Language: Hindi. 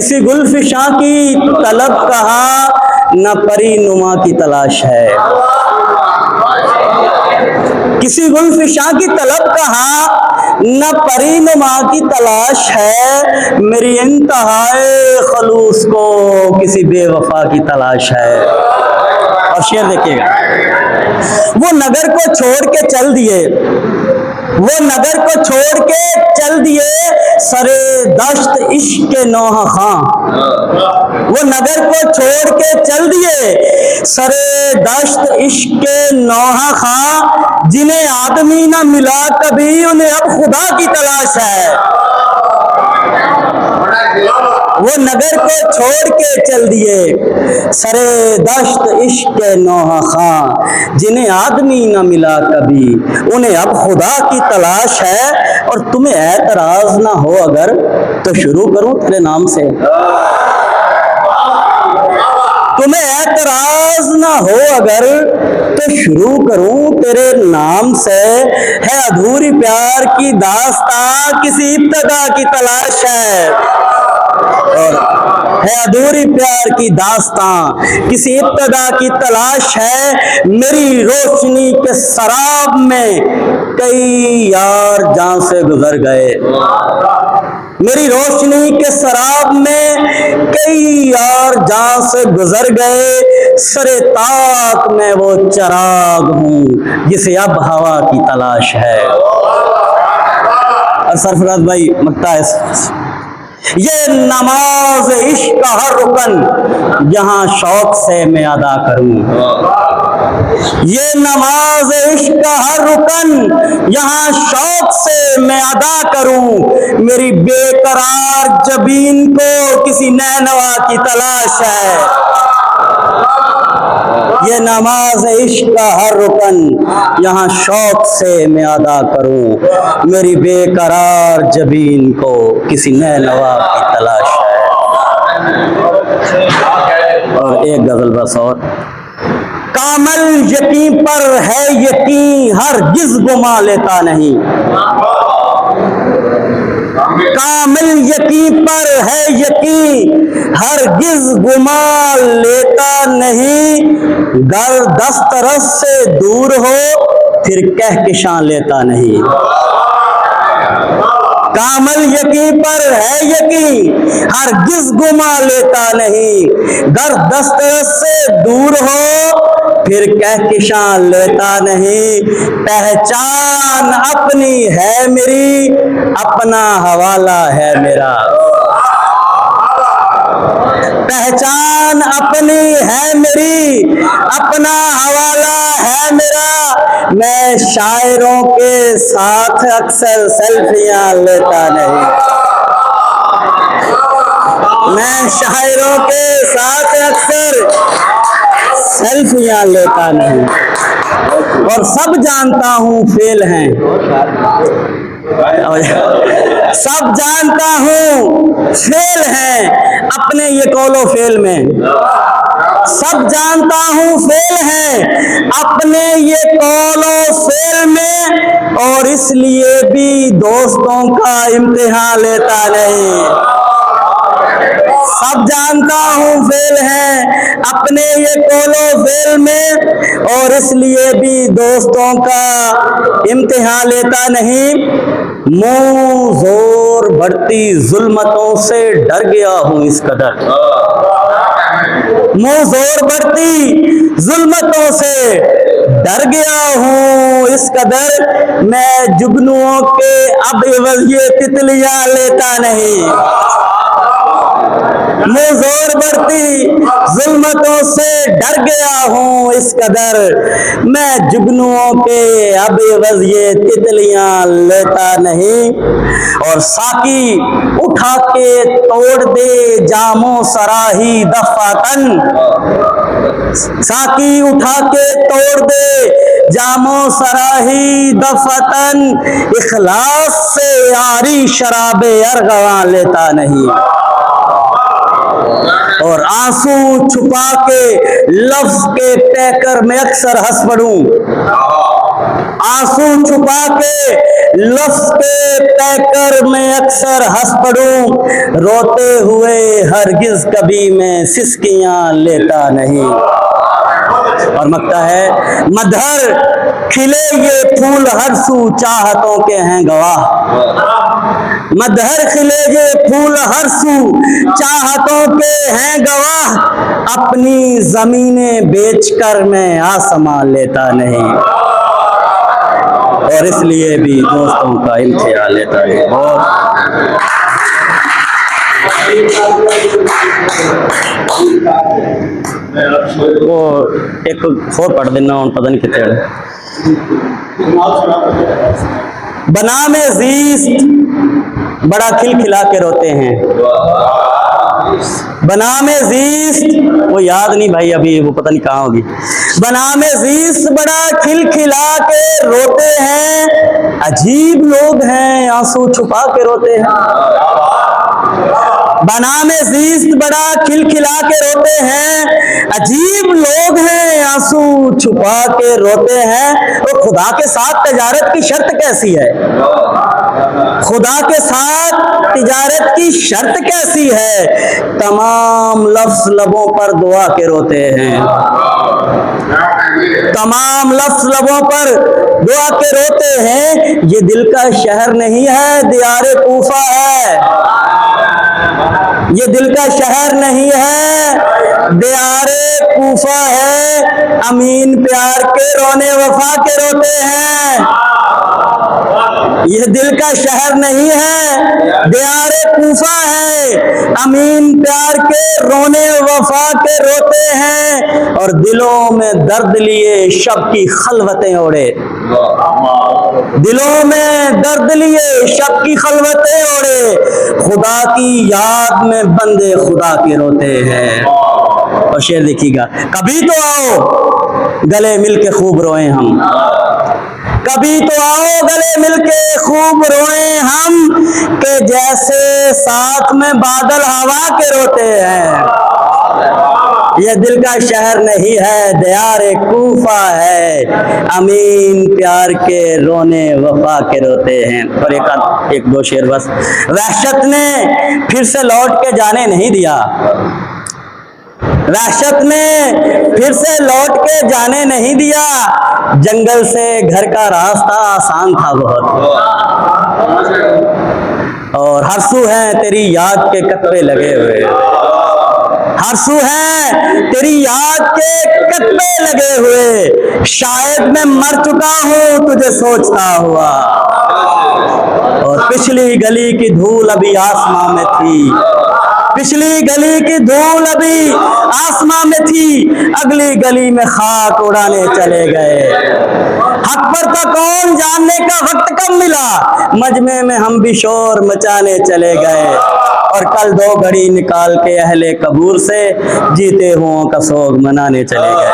किसी गुलफिशां की तलब कहा, न परी नुमा की तलाश है। किसी गुलफिशां की तलब कहा, न परी नुमा की तलाश है। मेरी इंतहाए खलूस को किसी बेवफा की तलाश है। और शेर देखिएगा, वो नगर को छोड़ के चल दिए, वो नगर को छोड़ के चल दिए, सरे दश्त इश्क के नौहा खां। वो नगर को छोड़ के चल दिए, सरे दश्त इश्क के नौहा खां। जिन्हें आदमी ना मिला कभी, उन्हें अब खुदा की तलाश है। वो नगर को छोड़ के चल दिए, सरे दश्त इश्क के नौहा खां। जिन्हें आदमी न मिला कभी, उन्हें अब खुदा की तलाश है। और तुम्हें ऐतराज ना हो अगर, तो शुरू करूं तेरे नाम से। तुम्हें ऐतराज ना हो अगर, तो शुरू करूं तेरे नाम से। है अधूरी प्यार की दास्तां, किसी इब्तिदा की तलाश है। और है अधूरी प्यार की दास्तां, किसी इब्तिदा की तलाश है। मेरी रोशनी के शराब में कई यार जान से गुजर गए। मेरी रोशनी के शराब में कई यार जान से गुजर गए। सरे ताक में वो चराग हूं, जिसे अब हवा की तलाश है। और सरफराज भाई मकता है, ये नमाज इश्क का हर रुकन जहां शौक से मैं अदा करूं। ये नमाज इश्क का हर रुकन यहाँ शौक से मैं अदा करूं। मेरी बेकरार जबीन को किसी नैनवा की तलाश है। ये नमाज इश्क का हर रुकन यहाँ शौक से मैं अदा करूं। मेरी बेकरार जबीन को किसी नैनवा की तलाश है। और एक गजल बस और, कामल यकीन पर है यकीन, हरगिज़ गुमा लेता नहीं। कामिल यकीन पर है यकीन, हरगिज़ गुमा लेता नहीं। गर दस्तरस से दूर हो, फिर कहकशां लेता नहीं। कामल यकीन पर है यकीन, हरगिज़ गुमा लेता नहीं। गर दस्तरस से दूर हो, फिर कहकशां लेता नहीं। पहचान अपनी है मेरी, अपना हवाला है मेरा। पहचान अपनी है मेरी, अपना हवाला है मेरा। मैं शायरों के साथ अक्सर सेल्फियां लेता नहीं। मैं शायरों के साथ अक्सर सेल्फियां लेता नहीं। और सब जानता हूं फेल हैं, सब जानता हूं फेल हैं अपने ये कौलो फेल में। सब जानता हूं फेल हैं अपने ये कौलो फेल में। और इसलिए भी दोस्तों का इम्तिहान लेता नहीं। सब जानता हूं फेल हैं अपने ये कौलो फेल में, और इसलिए भी दोस्तों का इम्तिहान लेता नहीं। मुंह जोर बढ़ती जुल्मतों से डर गया हूं इस कदर। मुंह जोर बढ़ती जुल्मतों से डर गया हूं इस कदर। मैं जुगनुओं के अब एवज ये तितलियां लेता नहीं। मैं जोर बढ़ती जुल्मतों से डर गया हूं इस कदर। मैं जुगनुओं के अब एवज ये तितलियां लेता नहीं। और साकी उठा के तोड़ दे जामो सराही दफातन। साकी उठा के तोड़ दे जामो सराही दफातन। इखलास से यारी शराबे अरगवा लेता नहीं। और आंसू छुपा के लफ्ज के पैकर में अक्सर हंस पड़ूं। आंसू छुपा के लफ्ज के तय कर मैं अक्सर हंस पड़ूं, रोते हुए हरगिज कभी मैं सिसकियां लेता नहीं। और मकता है, मधर खिले ये फूल हर सू चाहतों के हैं गवाह, मधर खिले ये फूल हर सू चाहतों के हैं गवाह, अपनी जमीनें बेचकर मैं आसमां लेता नहीं, और इसलिए भी दोस्तों का इम्तिहान लेता है। वो एक और पढ़ देना, पता नहीं कितने बना में जीस्त बड़ा खिलखिला के रोते हैं, बना में जीस्त वो याद नहीं भाई अभी, वो पता नहीं कहाँ होगी। बना में जीस्त बड़ा खिलखिला के रोते हैं, अजीब लोग हैं आंसू छुपा के रोते हैं। बना में जीस्त बड़ा खिलखिला के रोते हैं, अजीब लोग हैं आंसू छुपा के रोते हैं। और खुदा के साथ तिजारत की शर्त कैसी है, खुदा के साथ तिजारत की शर्त कैसी है, तमाम लफ्ज लबों पर दुआ के रोते हैं, तमाम लफ्ज लबों पर दुआ के रोते हैं। ये दिल का शहर नहीं है, दियारे कूफा है, ये दिल का शहर नहीं है, दियारे कूफा है, अमीन प्यार के रोने वफा के रोते हैं। ये दिल का शहर नहीं है, दियारे कूफा है, अमीन प्यार के रोने वफा के रोते हैं। और दिलों में दर्द लिए शब की खलवतें ओढ़े, दिलों में दर्द लिए शब की खलवतें ओढ़े, खुदा की याद में बंदे खुदा के रोते हैं। और शेर देखिएगा, कभी तो आओ गले मिलके खूब रोए हम, कभी तो आओ गले मिलके खूब रोए हम, के जैसे साथ में बादल हवा के रोते हैं। ये दिल का शहर नहीं है, दियारे कूफा है, अमीन प्यार के रोने वफा के रोते हैं। और एक दो शेर बस। वहशत ने फिर से लौट के जाने नहीं दिया, वहशत ने फिर से लौट के जाने नहीं दिया, जंगल से घर का रास्ता आसान था बहुत, और हरसू हैं तेरी याद के कतरे लगे हुए, हरसू हैं तेरी याद के कतरे लगे हुए, शायद मैं मर चुका हूँ तुझे सोचता हुआ, और पिछली गली की धूल अभी आसमां में थी, पिछली गली की धूल अभी आसमां में थी, अगली गली में खाक उड़ाने चले गए। हक पर था कौन जानने का वक्त कब मिला, मजमे में हम भी शोर मचाने चले गए, और कल दो घड़ी निकाल के अहले कबूर से जीते हुओं का सोग मनाने चले गए।